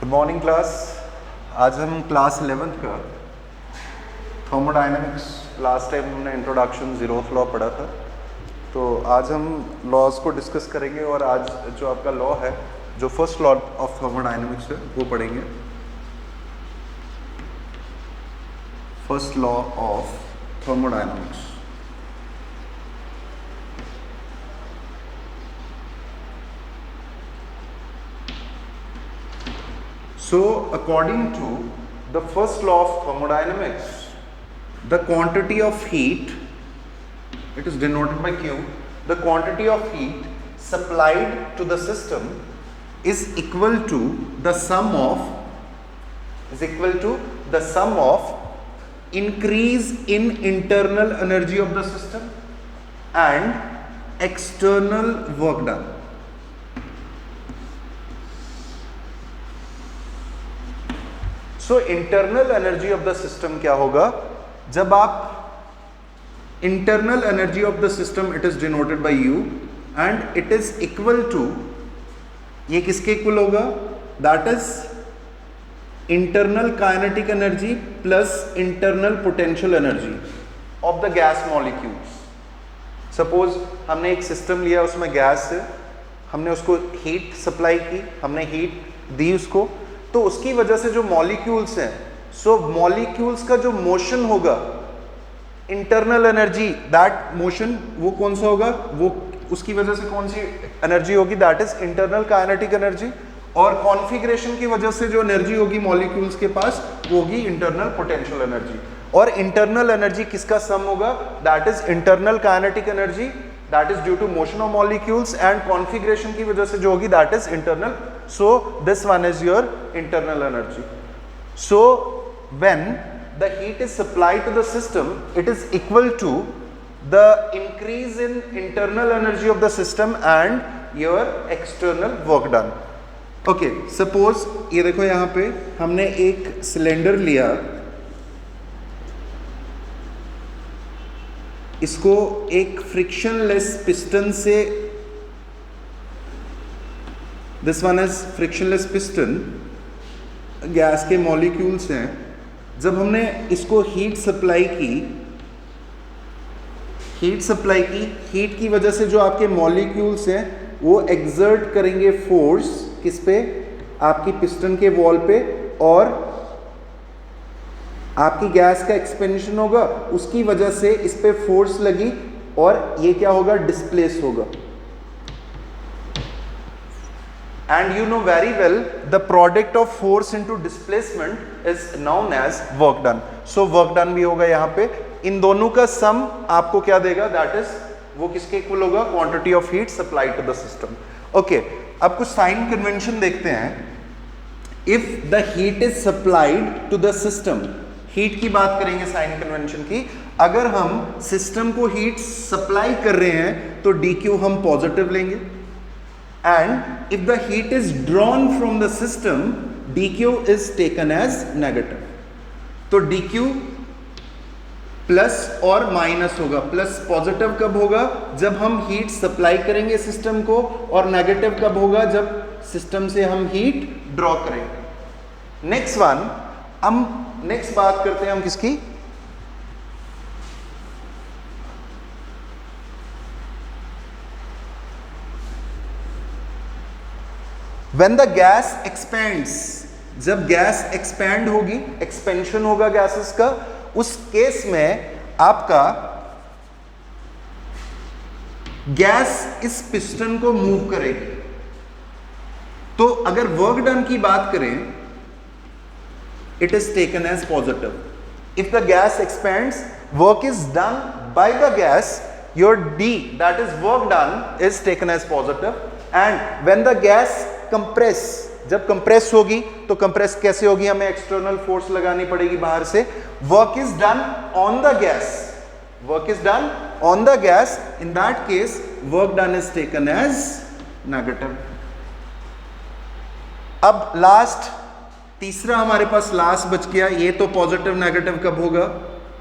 Good morning class. आज हम class 11th का थर्मोडायनेमिक्स, लास्ट टाइम हमने इंट्रोडक्शन जीरोथ लॉ पढ़ा था, तो आज हम लॉज को डिस्कस करेंगे और आज जो आपका लॉ है, जो फर्स्ट लॉ ऑफ थर्मोडायनेमिक्स है, वो पढ़ेंगे। First law of thermodynamics. So, according to the first law of thermodynamics, the quantity of heat, it is denoted by Q, the quantity of heat supplied to the system is equal to the sum of increase in internal energy of the system and external work done. So internal energy of the system क्या होगा? जब आप internal energy of the system, it is denoted by U and it is equal to, ये किसके equal होगा? That is internal kinetic energy plus internal potential energy of the gas molecules. Suppose हमने एक system लिया, उसमें gas है, हमने उसको हीट सप्लाई की, हमने हीट दी उसको, तो उसकी वजह से जो मॉलिक्यूल्स हैं, सो मॉलिक्यूल्स का जो मोशन होगा, इंटरनल एनर्जी, दैट मोशन वो कौन सा होगा? वो उसकी वजह से कौन सी एनर्जी होगी? That is internal kinetic energy. और कॉन्फ़िगरेशन की वजह से जो एनर्जी होगी मॉलिक्यूल्स के पास, वो होगी इंटरनल पोटेंशियल एनर्जी। और इंटरनल एनर्जी किसका सम होगा? That is internal kinetic energy, that is due to motion of molecules, and configuration की वजह से जो होगी that is internal. So this one is your internal energy. So when the heat is supplied to the system, it is equal to the increase in internal energy of the system and your external work done. Okay, suppose ये देखो, यहाँ पे हमने एक cylinder लिया, इसको एक frictionless piston से, this one is frictionless piston, gas के मॉलिक्यूल्स हैं। जब हमने इसको हीट सप्लाई की, हीट की वजह से जो आपके मॉलिक्यूल्स हैं वो एक्सर्ट करेंगे फोर्स, किस पे? आपकी पिस्टन के वॉल पे, और आपकी गैस का एक्सपेंशन होगा, उसकी वजह से इस पे फोर्स लगी और ये क्या होगा? डिस्प्लेस होगा। And you know very well the product of force into displacement is known as work done. So work done भी होगा यहाँ पे। इन दोनों का सम आपको क्या देगा? That is, वो किसके इक्वल होगा? Quantity of heat supplied to the system. Okay, अब कुछ साइन कन्वेंशन देखते हैं। If the heat is supplied to the system, heat की बात करेंगे साइन कन्वेंशन की। अगर हम सिस्टम को हीट सप्लाई कर रहे हैं तो dq हम पॉजिटिव लेंगे, and if the heat is drawn from the system, dq is taken as negative. तो dq प्लस और माइनस होगा। प्लस पॉजिटिव कब होगा? जब हम हीट सप्लाई करेंगे सिस्टम को, और नेगेटिव कब होगा? जब सिस्टम से हम हीट ड्रॉ करेंगे। नेक्स्ट वन, हम नेक्स्ट बात करते हैं हम किसकी? When the gas expands, जब गैस एक्सपैंड होगी, एक्सपेंशन होगा गैसेस का, उस केस में आपका गैस इस पिस्टन को मूव करेगी। तो अगर वर्क डन की बात करें, it is taken as positive. If the gas expands, work is done by the gas, your D, that is work done, is taken as positive. And when the gas compress, जब compress होगी तो compress कैसे होगी? हमें external force लगानी पड़ेगी बाहर से। Work is done on the gas, work is done on the gas, in that case work done is taken as negative. अब लास्ट, तीसरा हमारे पास लास्ट बच गया। ये तो पॉजिटिव नेगेटिव कब होगा?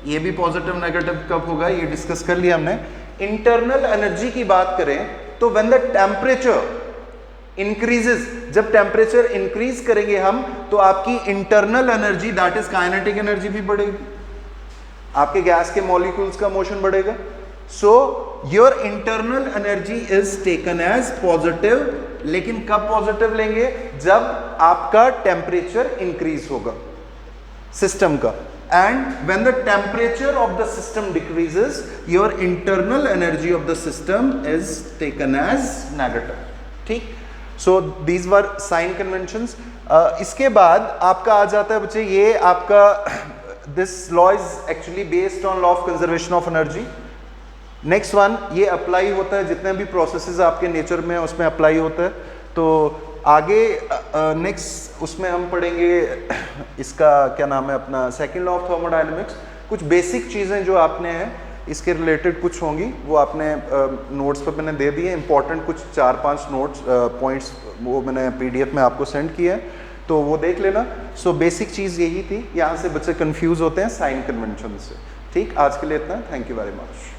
ये भी पॉजिटिव नेगेटिव कब होगा? ये डिस्कस कर लिया हमने। इंटरनल एनर्जी की बात करें तो व्हेन द टेम्परेचर इंक्रीजेस, जब टेम्परेचर इंक्रीज करेंगे हम तो आपकी internal energy that is kinetic energy भी बढ़ेगी, आपके गैस के मॉलिक्यूल्स का मोशन बढ़ेगा. So your internal energy is taken as positive. लेकिन कब पॉजिटिव लेंगे? जब आपका टेम्परेचर इंक्रीज होगा सिस्टम का. And when the temperature of the system decreases, your internal energy of the system is taken as negative. ठीक? So these were sign conventions. इसके बाद आपका आ जाता है बच्चे ये आपका this law is actually based on law of conservation of energy. Next one, ये अप्लाई होता है जितने भी प्रोसेसेस आपके नेचर में उसमें अप्लाई होता है. तो आगे नेक्स्ट उसमें हम पढ़ेंगे इसका क्या नाम है अपना सेकंड लॉ ऑफ थर्मोडायनेमिक्स. कुछ बेसिक चीज़ें जो आपने हैं इसके रिलेटेड कुछ होंगी वो आपने नोट्स पर मैंने दे दिए. इंपॉर्टेंट कुछ 4-5 नोट्स पॉइंट्स वो मैंने पीडीएफ में आपको सेंड किया है तो वो देख लेना. सो बेसिक चीज़ यही थी. यहाँ से बच्चे कंफ्यूज होते हैं साइन कन्वेंशन से. ठीक, आज के लिए इतना. Thank you very much.